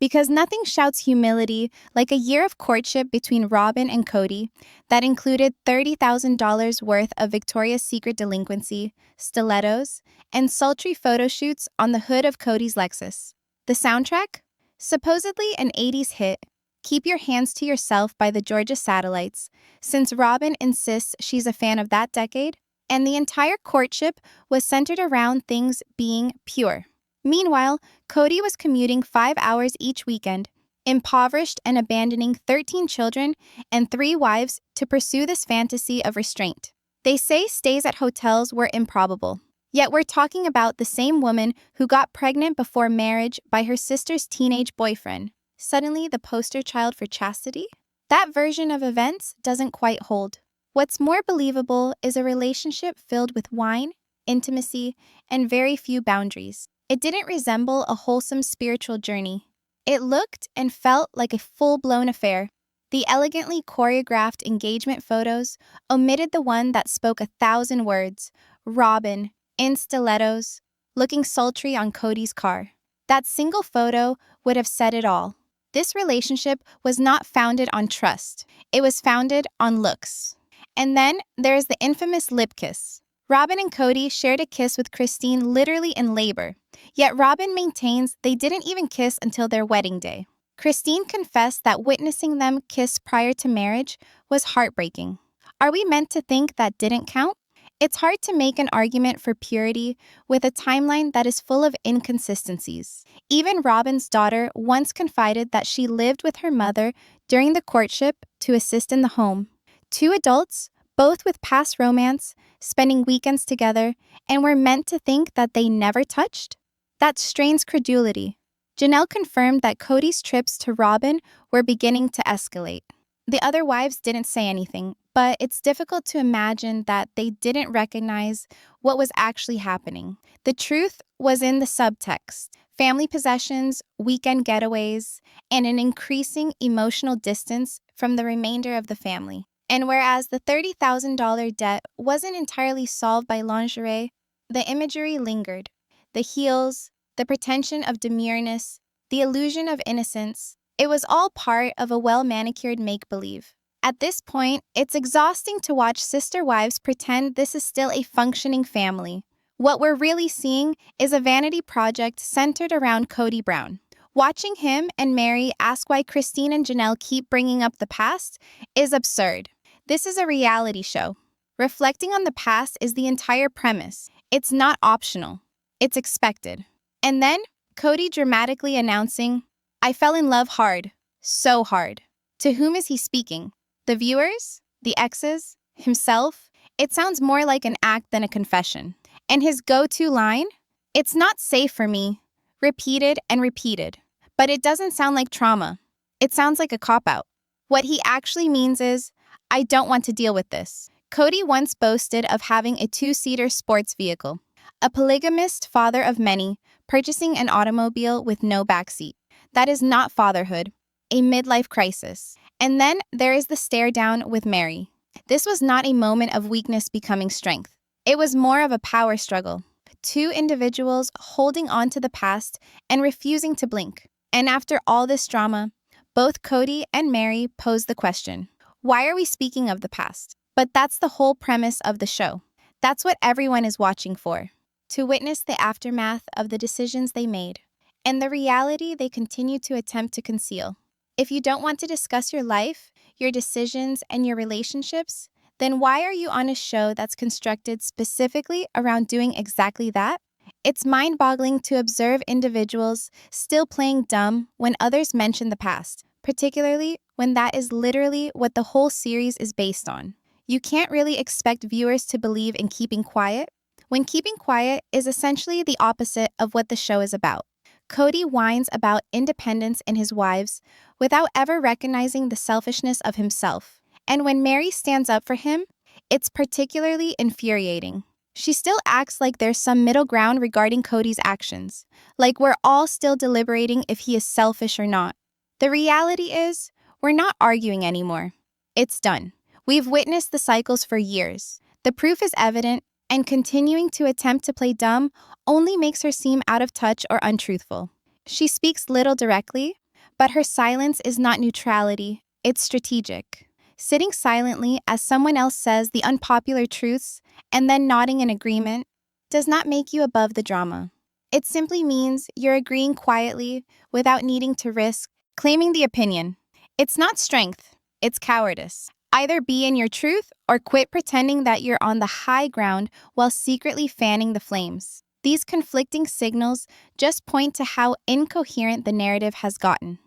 Because nothing shouts humility like a year of courtship between Robyn and Kody that included $30,000 worth of Victoria's Secret delinquency, stilettos, and sultry photo shoots on the hood of Kody's Lexus. The soundtrack? Supposedly an 80s hit, Keep Your Hands to Yourself by the Georgia Satellites, since Robyn insists she's a fan of that decade, and the entire courtship was centered around things being pure. Meanwhile, Kody was commuting 5 hours each weekend, impoverished and abandoning 13 children and 3 wives to pursue this fantasy of restraint. They say stays at hotels were improbable. Yet we're talking about the same woman who got pregnant before marriage by her sister's teenage boyfriend, suddenly the poster child for chastity? That version of events doesn't quite hold. What's more believable is a relationship filled with wine, intimacy, and very few boundaries. It didn't resemble a wholesome spiritual journey. It looked and felt like a full-blown affair. The elegantly choreographed engagement photos omitted the one that spoke 1,000 words, Robyn, in stilettos, looking sultry on Kody's car. That single photo would have said it all. This relationship was not founded on trust. It was founded on looks. And then there is the infamous lip kiss. Robyn and Kody shared a kiss with Christine literally in labor, yet Robyn maintains they didn't even kiss until their wedding day. Christine confessed that witnessing them kiss prior to marriage was heartbreaking. Are we meant to think that didn't count? It's hard to make an argument for purity with a timeline that is full of inconsistencies. Even Robyn's daughter once confided that she lived with her mother during the courtship to assist in the home. 2 adults, both with past romance, spending weekends together, and were meant to think that they never touched? That strains credulity. Janelle confirmed that Kody's trips to Robyn were beginning to escalate. The other wives didn't say anything, but it's difficult to imagine that they didn't recognize what was actually happening. The truth was in the subtext: family possessions, weekend getaways, and an increasing emotional distance from the remainder of the family. And whereas the $30,000 debt wasn't entirely solved by lingerie, the imagery lingered. The heels, the pretension of demureness, the illusion of innocence, it was all part of a well-manicured make-believe. At this point, it's exhausting to watch sister wives pretend this is still a functioning family. What we're really seeing is a vanity project centered around Kody Brown. Watching him and Mary ask why Christine and Janelle keep bringing up the past is absurd. This is a reality show. Reflecting on the past is the entire premise. It's not optional. It's expected. And then, Kody dramatically announcing, "I fell in love hard. So hard." To whom is he speaking? The viewers? The exes? Himself? It sounds more like an act than a confession. And his go-to line? "It's not safe for me." Repeated and repeated. But it doesn't sound like trauma. It sounds like a cop-out. What he actually means is, "I don't want to deal with this." Kody once boasted of having a 2-seater sports vehicle. A polygamist father of many, purchasing an automobile with no backseat. That is not fatherhood, a midlife crisis. And then there is the stare down with Mary. This was not a moment of weakness becoming strength. It was more of a power struggle. 2 individuals holding on to the past and refusing to blink. And after all this drama, both Kody and Mary posed the question, why are we speaking of the past? But that's the whole premise of the show. That's what everyone is watching for. To witness the aftermath of the decisions they made, and the reality they continue to attempt to conceal. If you don't want to discuss your life, your decisions, and your relationships, then why are you on a show that's constructed specifically around doing exactly that? It's mind-boggling to observe individuals still playing dumb when others mention the past, particularly when that is literally what the whole series is based on. You can't really expect viewers to believe in keeping quiet, when keeping quiet is essentially the opposite of what the show is about. Kody whines about independence in his wives without ever recognizing the selfishness of himself. And when Mary stands up for him, it's particularly infuriating. She still acts like there's some middle ground regarding Kody's actions, like we're all still deliberating if he is selfish or not. The reality is, we're not arguing anymore. It's done. We've witnessed the cycles for years. The proof is evident, and continuing to attempt to play dumb only makes her seem out of touch or untruthful. She speaks little directly, But her silence is not neutrality, it's strategic. Sitting silently as someone else says the unpopular truths and then nodding in agreement does not make you above the drama. It simply means you're agreeing quietly without needing to risk claiming the opinion. It's not strength, it's cowardice. Either be in your truth or quit pretending that you're on the high ground while secretly fanning the flames. These conflicting signals just point to how incoherent the narrative has gotten.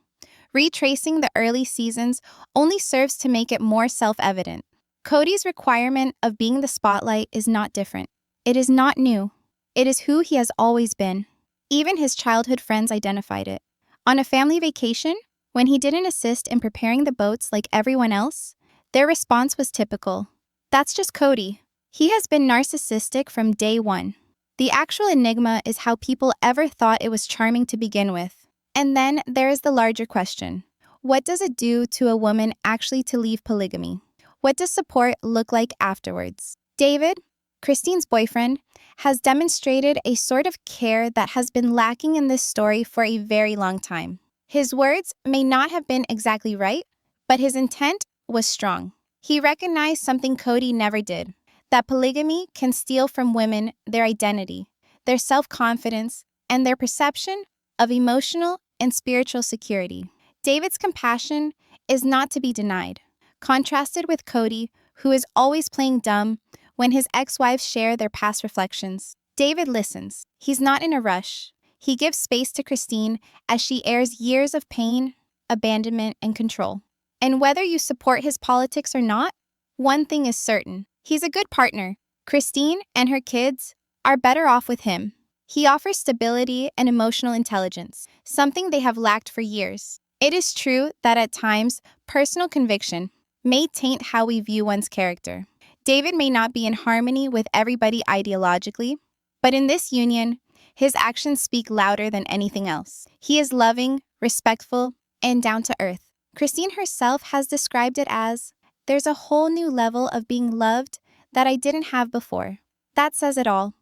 Retracing the early seasons only serves to make it more self-evident. Kody's requirement of being the spotlight is not different. It is not new. It is who he has always been. Even his childhood friends identified it. On a family vacation, when he didn't assist in preparing the boats like everyone else, their response was typical. That's just Kody. He has been narcissistic from day one. The actual enigma is how people ever thought it was charming to begin with. And then there is the larger question. What does it do to a woman actually to leave polygamy? What does support look like afterwards? David, Christine's boyfriend, has demonstrated a sort of care that has been lacking in this story for a very long time. His words may not have been exactly right, but his intent was strong. He recognized something Kody never did, that polygamy can steal from women their identity, their self-confidence, and their perception of emotional and spiritual security. David's compassion is not to be denied. Contrasted with Kody, who is always playing dumb when his ex-wives share their past reflections, David listens. He's not in a rush. He gives space to Christine as she airs years of pain, abandonment, and control. And whether you support his politics or not, one thing is certain. He's a good partner. Christine and her kids are better off with him. He offers stability and emotional intelligence, something they have lacked for years. It is true that at times, personal conviction may taint how we view one's character. David may not be in harmony with everybody ideologically, but in this union, his actions speak louder than anything else. He is loving, respectful, and down to earth. Christine herself has described it as, "There's a whole new level of being loved that I didn't have before." That says it all.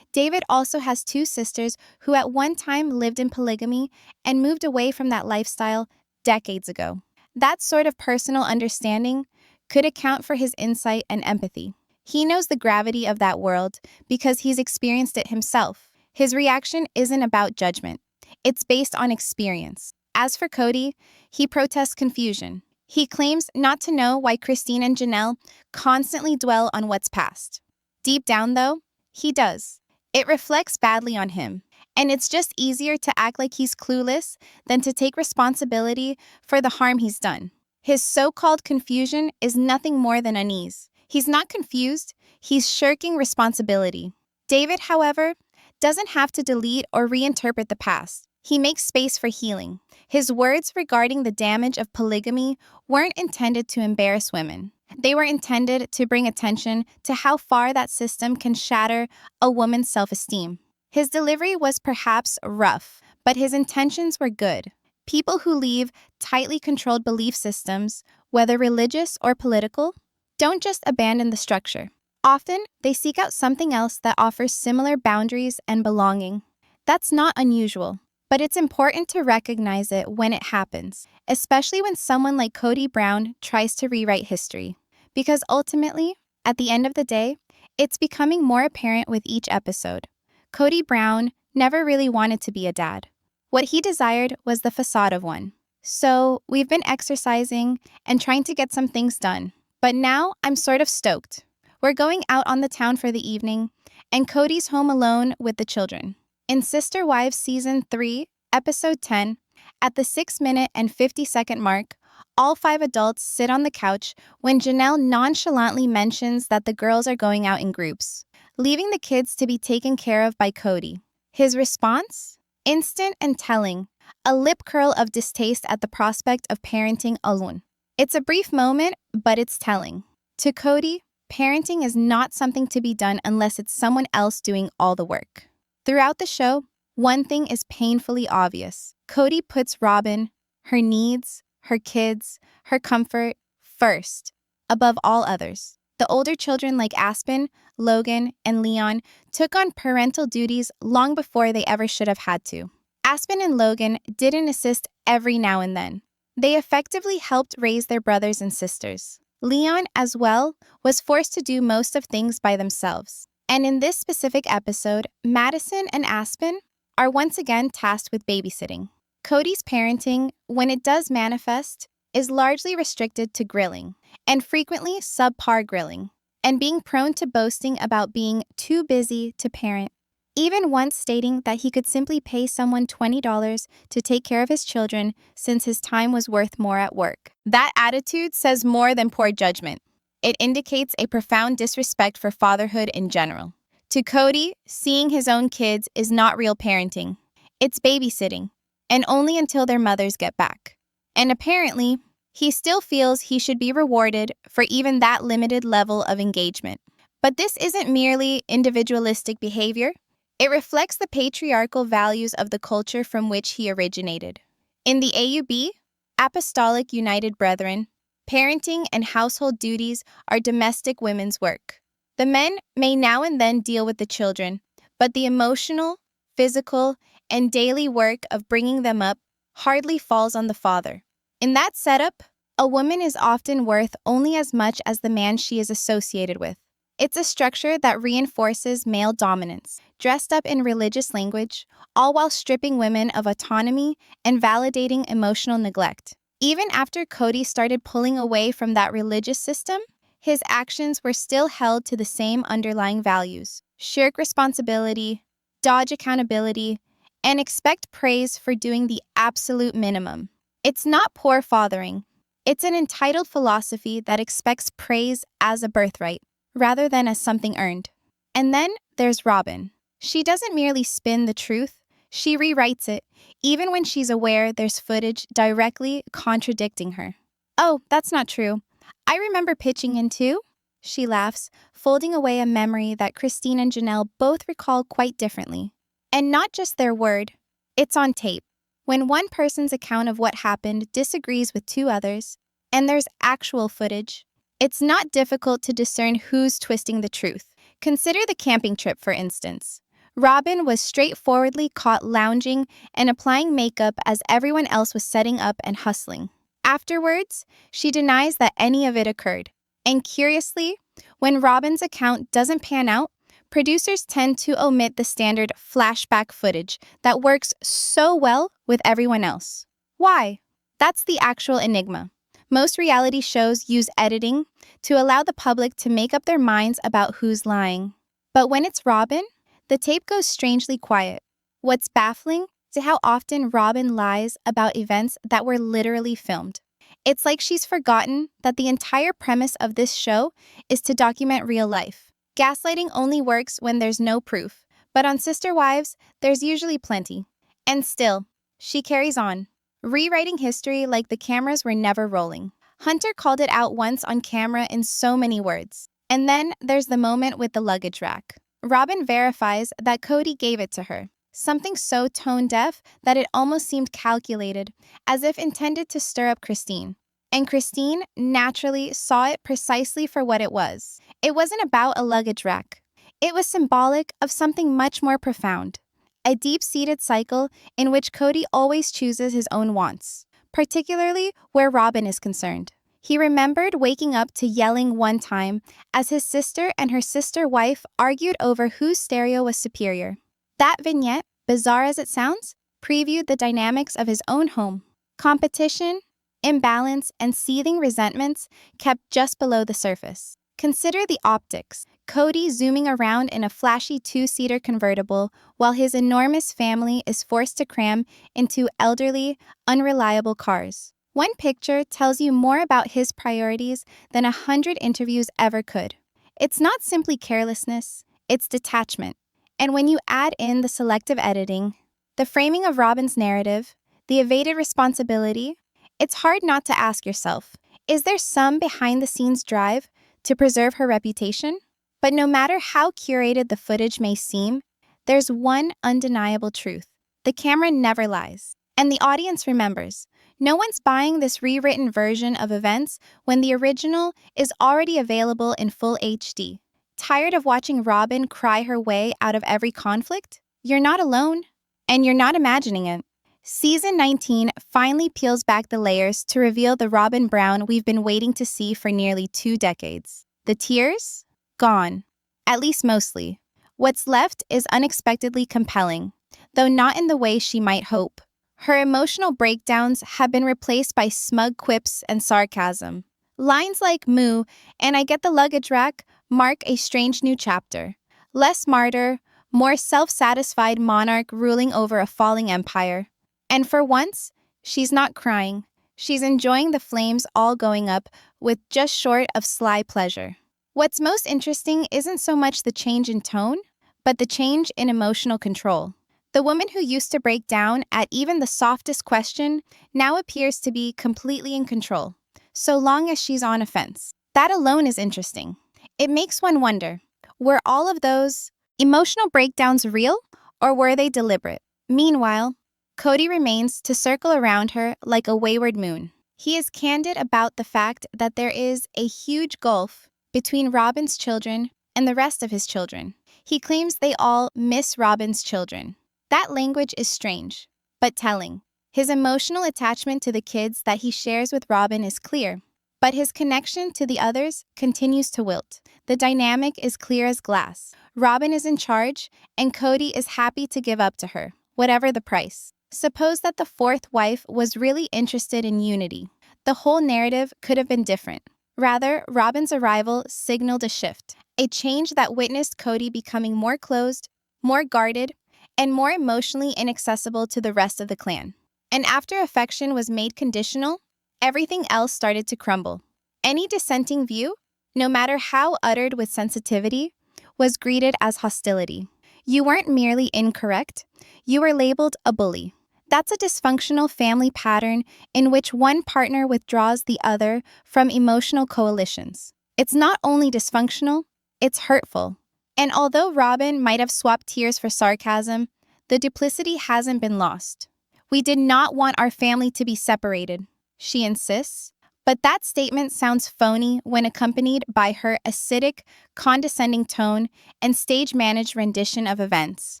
David also has two sisters who at one time lived in polygamy and moved away from that lifestyle decades ago. That sort of personal understanding could account for his insight and empathy. He knows the gravity of that world because he's experienced it himself. His reaction isn't about judgment. It's based on experience. As for Kody, he protests confusion. He claims not to know why Christine and Janelle constantly dwell on what's past. Deep down, though, he does. It reflects badly on him, and it's just easier to act like he's clueless than to take responsibility for the harm he's done. His so-called confusion is nothing more than unease. He's not confused, he's shirking responsibility. David, however, doesn't have to delete or reinterpret the past. He makes space for healing. His words regarding the damage of polygamy weren't intended to embarrass women. They were intended to bring attention to how far that system can shatter a woman's self-esteem. His delivery was perhaps rough, but his intentions were good. People who leave tightly controlled belief systems, whether religious or political, don't just abandon the structure. Often, they seek out something else that offers similar boundaries and belonging. That's not unusual, but it's important to recognize it when it happens, especially when someone like Kody Brown tries to rewrite history. Because ultimately, at the end of the day, it's becoming more apparent with each episode. Kody Brown never really wanted to be a dad. What he desired was the facade of one. So we've been exercising and trying to get some things done. But now I'm sort of stoked. We're going out on the town for the evening, and Kody's home alone with the children. In Sister Wives Season 3, Episode 10, at the 6-minute and 50-second mark, all 5 adults sit on the couch when Janelle nonchalantly mentions that the girls are going out in groups, leaving the kids to be taken care of by Kody. His response? Instant and telling, a lip curl of distaste at the prospect of parenting alone. It's a brief moment, but it's telling. To Kody, parenting is not something to be done unless it's someone else doing all the work. Throughout the show, one thing is painfully obvious. Kody puts Robyn, her needs, her kids, her comfort, first, above all others. The older children like Aspen, Logan, and Leon took on parental duties long before they ever should have had to. Aspen and Logan didn't assist every now and then. They effectively helped raise their brothers and sisters. Leon, as well, was forced to do most of things by themselves. And in this specific episode, Madison and Aspen are once again tasked with babysitting. Kody's parenting, when it does manifest, is largely restricted to grilling, and frequently subpar grilling, and being prone to boasting about being too busy to parent, even once stating that he could simply pay someone $20 to take care of his children since his time was worth more at work. That attitude says more than poor judgment. It indicates a profound disrespect for fatherhood in general. To Kody, seeing his own kids is not real parenting. It's babysitting, and only until their mothers get back. And apparently, he still feels he should be rewarded for even that limited level of engagement. But this isn't merely individualistic behavior. It reflects the patriarchal values of the culture from which he originated. In the AUB, Apostolic United Brethren, parenting and household duties are domestic women's work. The men may now and then deal with the children, but the emotional, physical, and daily work of bringing them up hardly falls on the father. In that setup, a woman is often worth only as much as the man she is associated with. It's a structure that reinforces male dominance, dressed up in religious language, all while stripping women of autonomy and validating emotional neglect. Even after Kody started pulling away from that religious system, his actions were still held to the same underlying values: shirk responsibility, dodge accountability, and expect praise for doing the absolute minimum. It's not poor fathering. It's an entitled philosophy that expects praise as a birthright, rather than as something earned. And then there's Robyn. She doesn't merely spin the truth, she rewrites it, even when she's aware there's footage directly contradicting her. "Oh, that's not true. I remember pitching in too," she laughs, folding away a memory that Christine and Janelle both recall quite differently. And not just their word, it's on tape. When one person's account of what happened disagrees with two others, and there's actual footage, it's not difficult to discern who's twisting the truth. Consider the camping trip, for instance. Robyn was straightforwardly caught lounging and applying makeup as everyone else was setting up and hustling. Afterwards, she denies that any of it occurred. And curiously, when Robyn's account doesn't pan out, producers tend to omit the standard flashback footage that works so well with everyone else. Why? That's the actual enigma. Most reality shows use editing to allow the public to make up their minds about who's lying. But when it's Robyn, the tape goes strangely quiet. What's baffling is how often Robyn lies about events that were literally filmed. It's like she's forgotten that the entire premise of this show is to document real life. Gaslighting only works when there's no proof, but on Sister Wives, there's usually plenty. And still, she carries on, rewriting history like the cameras were never rolling. Hunter called it out once on camera in so many words. And then there's the moment with the luggage rack. Robyn verifies that Kody gave it to her, something so tone-deaf that it almost seemed calculated, as if intended to stir up Christine. And Christine naturally saw it precisely for what it was. It wasn't about a luggage rack. It was symbolic of something much more profound, a deep-seated cycle in which Kody always chooses his own wants, particularly where Robyn is concerned. He remembered waking up to yelling one time as his sister and her sister wife argued over whose stereo was superior. That vignette, bizarre as it sounds, previewed the dynamics of his own home. Competition, imbalance, and seething resentments kept just below the surface. Consider the optics. Kody zooming around in a flashy two-seater convertible while his enormous family is forced to cram into elderly, unreliable cars. One picture tells you more about his priorities than 100 interviews ever could. It's not simply carelessness, it's detachment. And when you add in the selective editing, the framing of Robyn's narrative, the evaded responsibility, it's hard not to ask yourself, is there some behind-the-scenes drive to preserve her reputation? But no matter how curated the footage may seem, there's one undeniable truth. The camera never lies, and the audience remembers. No one's buying this rewritten version of events when the original is already available in full HD. Tired of watching Robyn cry her way out of every conflict? You're not alone, and you're not imagining it. Season 19 finally peels back the layers to reveal the Robyn Brown we've been waiting to see for nearly 2 decades. The tears? Gone. At least mostly. What's left is unexpectedly compelling, though not in the way she might hope. Her emotional breakdowns have been replaced by smug quips and sarcasm. Lines like "moo" and "I get the luggage rack" mark a strange new chapter. Less martyr, more self-satisfied monarch ruling over a falling empire. And for once, she's not crying. She's enjoying the flames all going up with just short of sly pleasure. What's most interesting isn't so much the change in tone, but the change in emotional control. The woman who used to break down at even the softest question now appears to be completely in control, so long as she's on offense. That alone is interesting. It makes one wonder, were all of those emotional breakdowns real, or were they deliberate? Meanwhile, Kody remains to circle around her like a wayward moon. He is candid about the fact that there is a huge gulf between Robyn's children and the rest of his children. He claims they all miss Robyn's children. That language is strange, but telling. His emotional attachment to the kids that he shares with Robyn is clear, but his connection to the others continues to wilt. The dynamic is clear as glass. Robyn is in charge, and Kody is happy to give up to her, whatever the price. Suppose that the fourth wife was really interested in unity. The whole narrative could have been different. Rather, Robyn's arrival signaled a shift, a change that witnessed Kody becoming more closed, more guarded, and more emotionally inaccessible to the rest of the clan. And after affection was made conditional, everything else started to crumble. Any dissenting view, no matter how uttered with sensitivity, was greeted as hostility. You weren't merely incorrect, you were labeled a bully. That's a dysfunctional family pattern in which one partner withdraws the other from emotional coalitions. It's not only dysfunctional, it's hurtful. And although Robyn might have swapped tears for sarcasm, the duplicity hasn't been lost. "We did not want our family to be separated," she insists. But that statement sounds phony when accompanied by her acidic, condescending tone and stage-managed rendition of events.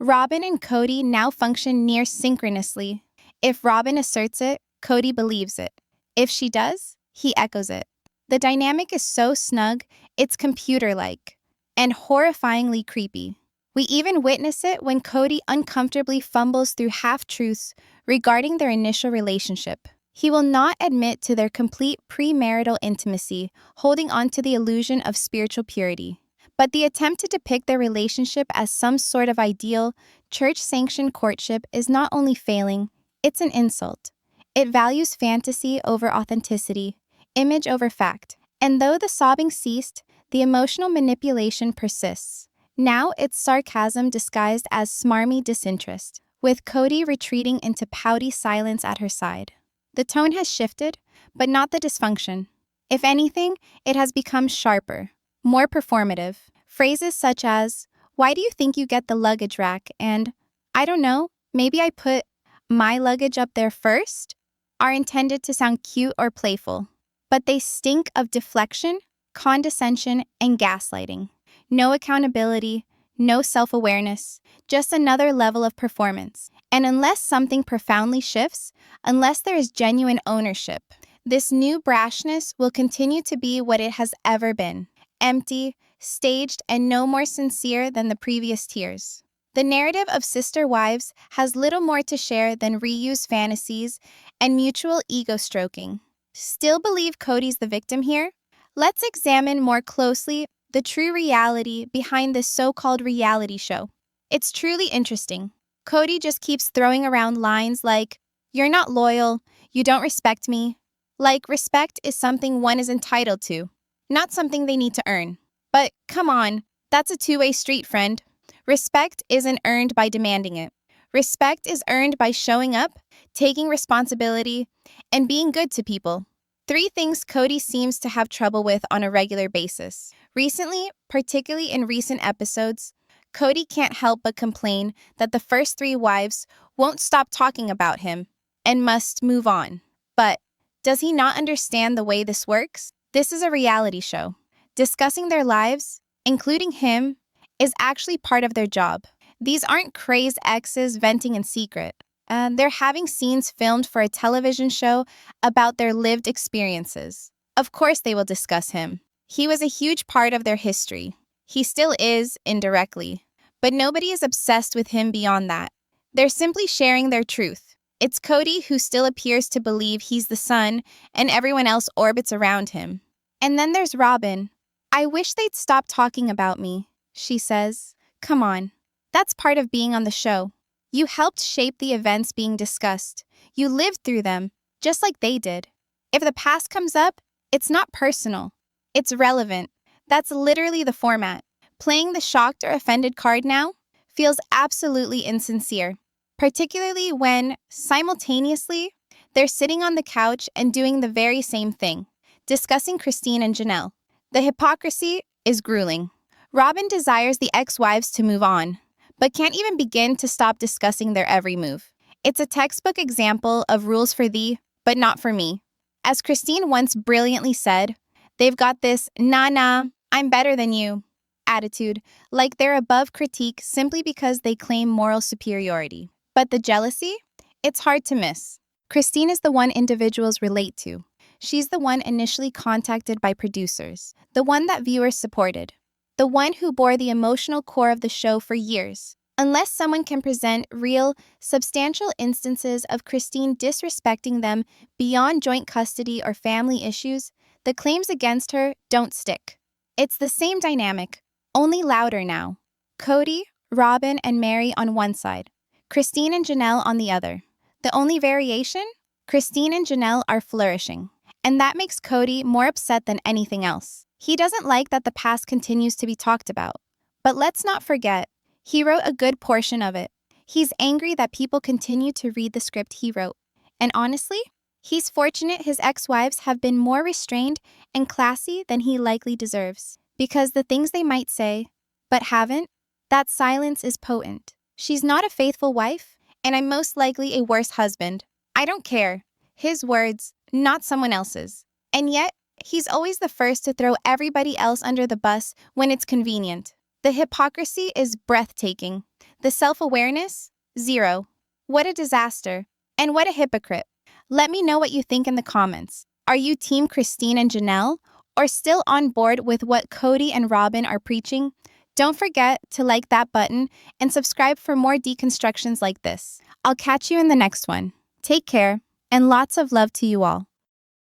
Robyn and Kody now function near synchronously. If Robyn asserts it, Kody believes it. If she does, he echoes it. The dynamic is so snug, it's computer-like and horrifyingly creepy. We even witness it when Kody uncomfortably fumbles through half-truths regarding their initial relationship. He will not admit to their complete premarital intimacy, holding on to the illusion of spiritual purity. But the attempt to depict their relationship as some sort of ideal, church-sanctioned courtship is not only failing, it's an insult. It values fantasy over authenticity, image over fact. And though the sobbing ceased, the emotional manipulation persists. Now it's sarcasm disguised as smarmy disinterest, with Kody retreating into pouty silence at her side. The tone has shifted, but not the dysfunction. If anything, it has become sharper, more performative. Phrases such as, "Why do you think you get the luggage rack?" and "I don't know, maybe I put my luggage up there first," are intended to sound cute or playful. But they stink of deflection, condescension, and gaslighting. No accountability, no self-awareness, just another level of performance. And unless something profoundly shifts, unless there is genuine ownership, this new brashness will continue to be what it has ever been: empty, staged, and no more sincere than the previous tears. The narrative of sister wives has little more to share than reused fantasies and mutual ego-stroking. Still believe Kody's the victim here? Let's examine more closely the true reality behind this so-called reality show. It's truly interesting. Kody just keeps throwing around lines like, "You're not loyal, you don't respect me." Like respect is something one is entitled to, not something they need to earn. But come on, that's a two-way street, friend. Respect isn't earned by demanding it. Respect is earned by showing up, taking responsibility, and being good to people. 3 things Kody seems to have trouble with on a regular basis. Recently, particularly in recent episodes, Kody can't help but complain that the first 3 wives won't stop talking about him and must move on. But does he not understand the way this works? This is a reality show. Discussing their lives, including him, is actually part of their job. These aren't crazed exes venting in secret. And they're having scenes filmed for a television show about their lived experiences. Of course, they will discuss him. He was a huge part of their history. He still is, indirectly. But nobody is obsessed with him beyond that. They're simply sharing their truth. It's Kody who still appears to believe he's the sun and everyone else orbits around him. And then there's Robyn. I wish they'd stop talking about me, she says. Come on. That's part of being on the show. You helped shape the events being discussed. You lived through them, just like they did. If the past comes up, it's not personal. It's relevant. That's literally the format. Playing the shocked or offended card now feels absolutely insincere, particularly when, simultaneously, they're sitting on the couch and doing the very same thing, discussing Christine and Janelle. The hypocrisy is grueling. Robyn desires the ex-wives to move on, but can't even begin to stop discussing their every move. It's a textbook example of rules for thee, but not for me. As Christine once brilliantly said, they've got this nah, I'm better than you attitude, like they're above critique simply because they claim moral superiority. But the jealousy? It's hard to miss. Christine is the one individuals relate to. She's the one initially contacted by producers, the one that viewers supported, the one who bore the emotional core of the show for years. Unless someone can present real, substantial instances of Christine disrespecting them beyond joint custody or family issues, the claims against her don't stick. It's the same dynamic, only louder now. Kody, Robyn, and Mary on one side, Christine and Janelle on the other. The only variation? Christine and Janelle are flourishing. And that makes Kody more upset than anything else. He doesn't like that the past continues to be talked about. But let's not forget, he wrote a good portion of it. He's angry that people continue to read the script he wrote. And honestly, he's fortunate his ex-wives have been more restrained and classy than he likely deserves. Because the things they might say, but haven't, that silence is potent. She's not a faithful wife, and I'm most likely a worse husband. I don't care. His words, not someone else's. And yet, he's always the first to throw everybody else under the bus when it's convenient. The hypocrisy is breathtaking. The self-awareness? Zero. What a disaster. And what a hypocrite. Let me know what you think in the comments. Are you Team Christine and Janelle, or still on board with what Kody and Robyn are preaching? Don't forget to like that button and subscribe for more deconstructions like this. I'll catch you in the next one. Take care, and lots of love to you all.